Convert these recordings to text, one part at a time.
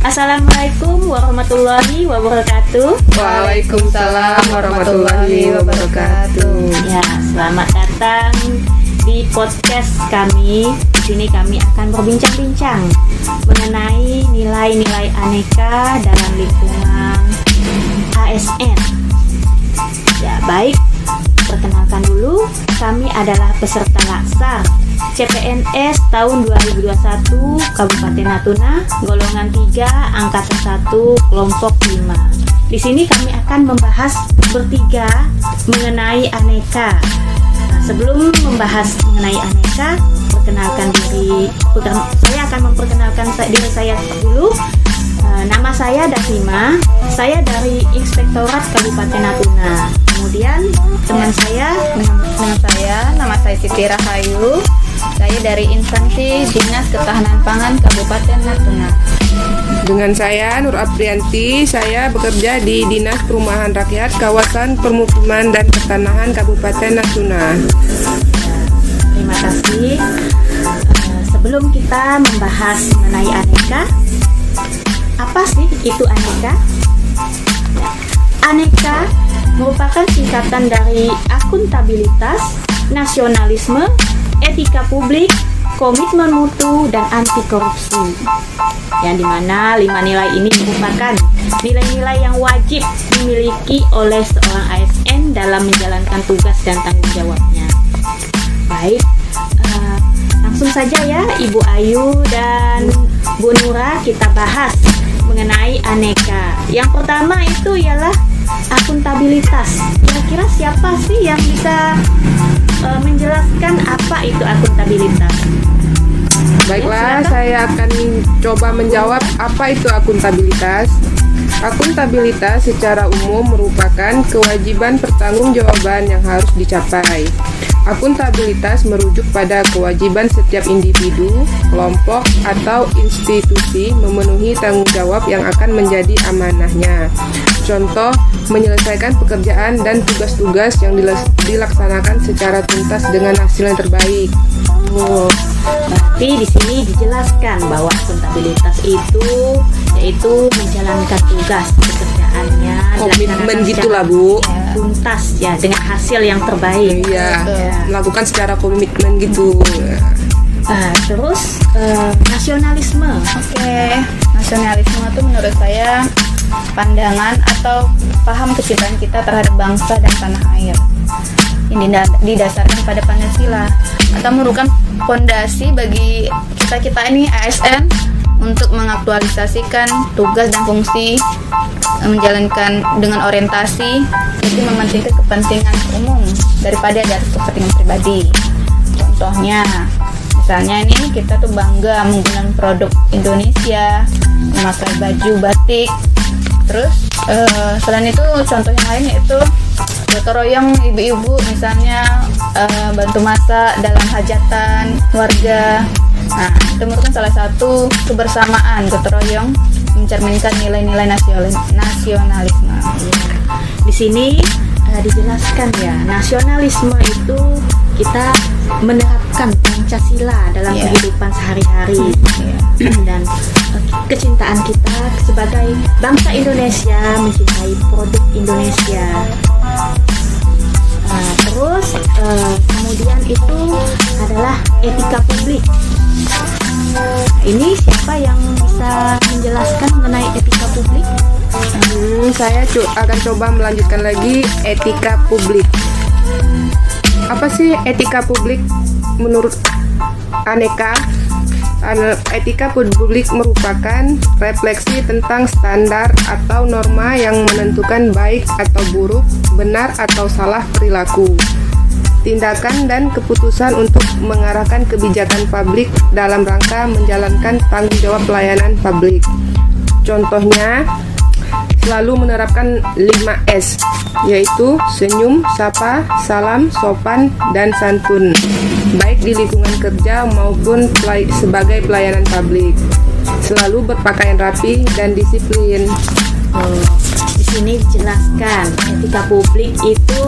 Assalamualaikum warahmatullahi wabarakatuh. Waalaikumsalam warahmatullahi wabarakatuh. Ya, selamat datang di podcast kami. Di sini kami akan berbincang-bincang mengenai nilai-nilai aneka dalam lingkungan ASN. Ya, baik. Perkenalkan dulu, kami adalah peserta Laksar CPNS tahun 2021 Kabupaten Natuna, golongan 3, angkatan 1, kelompok 5. Di sini kami akan membahas bertiga mengenai aneka. Nah, sebelum membahas mengenai aneka, saya akan memperkenalkan diri saya dulu. Nama saya Dasima, saya dari Inspektorat Kabupaten Natuna. Kemudian teman saya, nama saya Siti Rahayu. Saya dari instansi Dinas Ketahanan Pangan Kabupaten Natuna. Dengan saya Nur Aprianti, saya bekerja di Dinas Perumahan Rakyat Kawasan Permukiman dan Pertanahan Kabupaten Natuna. Terima kasih. Sebelum kita membahas mengenai aneka, apa sih itu aneka? Aneka merupakan singkatan dari akuntabilitas, nasionalisme, etika publik, komitmen mutu, dan anti korupsi. Yang dimana 5 nilai ini merupakan nilai-nilai yang wajib dimiliki oleh seorang ASN dalam menjalankan tugas dan tanggung jawabnya. Baik, langsung saja ya Ibu Ayu dan Bu Nura, kita bahas mengenai aneka. Yang pertama itu ialah akuntabilitas. Kira-kira siapa sih yang bisa menjelaskan apa itu akuntabilitas? Baiklah, saya akan coba menjawab apa itu akuntabilitas. Akuntabilitas secara umum merupakan kewajiban pertanggungjawaban yang harus dicapai. Akuntabilitas merujuk pada kewajiban setiap individu, kelompok, atau institusi memenuhi tanggung jawab yang akan menjadi amanahnya. Contoh, menyelesaikan pekerjaan dan tugas-tugas yang dilaksanakan secara tuntas dengan hasil yang terbaik. Berarti di sini dijelaskan bahwa akuntabilitas itu yaitu menjalankan tugas pekerjaannya, komitmen gitulah Bu. Tuntas ya, dengan hasil yang terbaik. Iya, melakukan secara komitmen gitu. Terus nasionalisme. Nasionalisme itu menurut saya pandangan atau paham kecintaan kita terhadap bangsa dan tanah air yang didasarkan pada Pancasila, atau merupakan fondasi bagi kita ini ASN untuk mengaktualisasikan tugas dan fungsi, menjalankan dengan orientasi itu mementingkan kepentingan umum daripada dari kepentingan pribadi. Contohnya, misalnya ini kita tuh bangga menggunakan produk Indonesia, memakai baju batik. Terus selain itu contoh yang lain yaitu gotong royong ibu-ibu, misalnya bantu masak dalam hajatan warga. Nah, itu merupakan salah satu kebersamaan gotong royong mencerminkan nilai-nilai nasionalisme. Di sini dijelaskan ya, nasionalisme itu kita menerapkan Pancasila dalam kehidupan sehari-hari dan kecintaan kita sebagai bangsa Indonesia, mencintai produk Indonesia. Terus kemudian itu adalah etika publik. Ini siapa yang bisa menjelaskan mengenai etika publik? Saya akan coba melanjutkan lagi etika publik. Apa sih etika publik menurut aneka? Etika publik merupakan refleksi tentang standar atau norma yang menentukan baik atau buruk, benar atau salah perilaku, tindakan dan keputusan untuk mengarahkan kebijakan publik dalam rangka menjalankan tanggung jawab pelayanan publik. Contohnya, selalu menerapkan 5S, yaitu senyum, sapa, salam, sopan, dan santun, baik di lingkungan kerja maupun sebagai pelayanan publik. Selalu berpakaian rapi dan disiplin. Di sini dijelaskan etika publik itu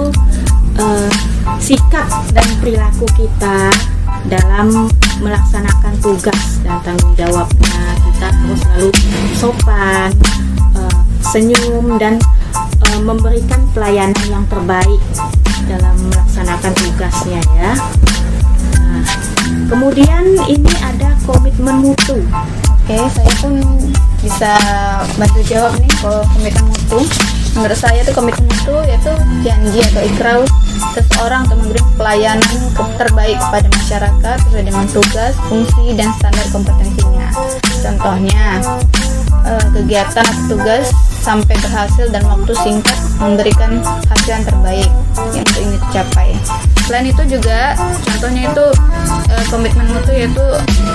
sikap dan perilaku kita dalam melaksanakan tugas dan tanggung jawabnya. Kita harus selalu sopan, senyum, dan memberikan pelayanan yang terbaik dalam melaksanakan tugasnya ya. Nah, kemudian ini ada komitmen mutu. Oke, saya pun bisa bantu jawab nih kalau komitmen mutu. Menurut saya tuh komitmen mutu yaitu janji atau ikrar seseorang untuk memberi pelayanan terbaik kepada masyarakat sesuai dengan tugas, fungsi, dan standar kompetensinya. Contohnya, kegiatan atau tugas sampai berhasil dan waktu singkat memberikan hasil yang terbaik yang untuk ini tercapai. Selain itu juga contohnya itu komitmen mutu yaitu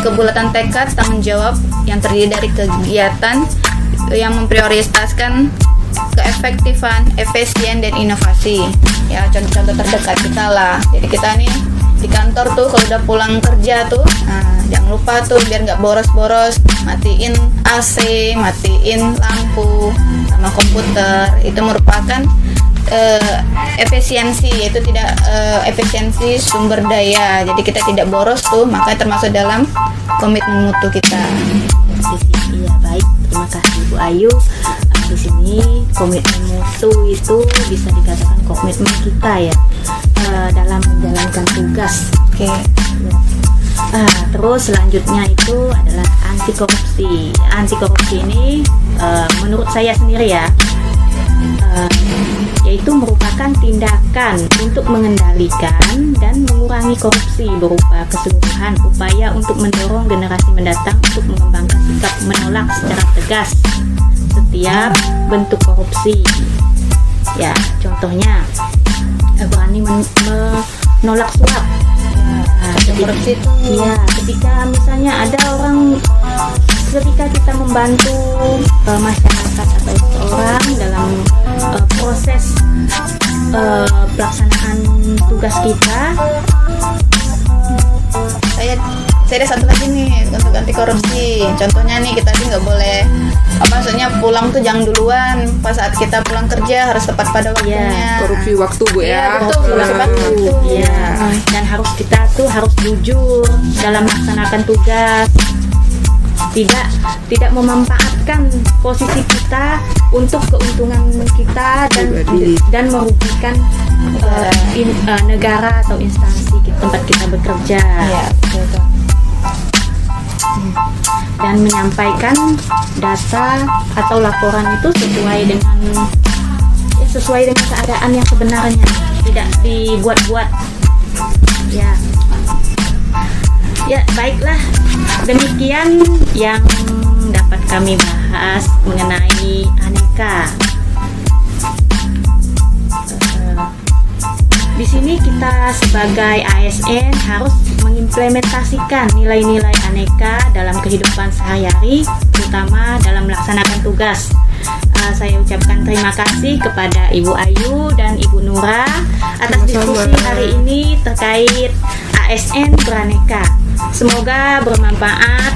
kebulatan tekad tanggung jawab yang terdiri dari kegiatan yang memprioritaskan keefektifan, efisien, dan inovasi. Ya, contoh-contoh terdekat kita lah. Jadi kita nih di kantor tuh kalau udah pulang kerja tuh, jangan lupa tuh biar nggak boros-boros, matiin AC, matiin lampu sama komputer. Itu merupakan efisiensi, yaitu tidak efisiensi sumber daya. Jadi kita tidak boros tuh, maka termasuk dalam komitmen mutu kita. Iya, baik, terima kasih Bu Ayu. Di sini komitmen mutu itu bisa dikatakan komitmen kita ya dalam menjalankan tugas. Oke. Terus selanjutnya itu adalah anti korupsi. Anti korupsi ini menurut saya sendiri ya, yaitu merupakan tindakan untuk mengendalikan dan mengurangi korupsi berupa keseluruhan upaya untuk mendorong generasi mendatang untuk mengembangkan sikap menolak secara tegas setiap bentuk korupsi. Ya, contohnya berani menolak suap. Korupsi itu ketika misalnya ada orang, ketika kita membantu masyarakat atau seseorang dalam proses pelaksanaan tugas kita. Saya ada satu lagi nih untuk anti korupsi. Contohnya nih, kita tuh nggak boleh maksudnya pulang tuh jangan duluan. Pas saat kita pulang kerja harus tepat pada waktunya. Korupsi waktu Bu ya. Betul, korupsi waktu. Iya. Dan kita harus jujur dalam melaksanakan tugas. Tidak memanfaatkan posisi kita untuk keuntungan kita dan merugikan negara atau instansi tempat kita bekerja. Iya, betul. Dan menyampaikan data atau laporan itu sesuai dengan keadaan yang sebenarnya, tidak dibuat-buat. Ya, baiklah, demikian yang dapat kami bahas mengenai aneka. Di sini kita sebagai ASN harus mengimplementasikan nilai-nilai aneka dalam kehidupan sehari-hari, terutama dalam melaksanakan tugas. Saya ucapkan terima kasih kepada Ibu Ayu dan Ibu Nura atas diskusi hari ini terkait ASN beraneka. Semoga bermanfaat.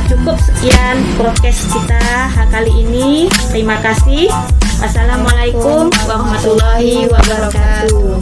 Cukup sekian podcast kita kali ini. Terima kasih. Wassalamualaikum warahmatullahi wabarakatuh.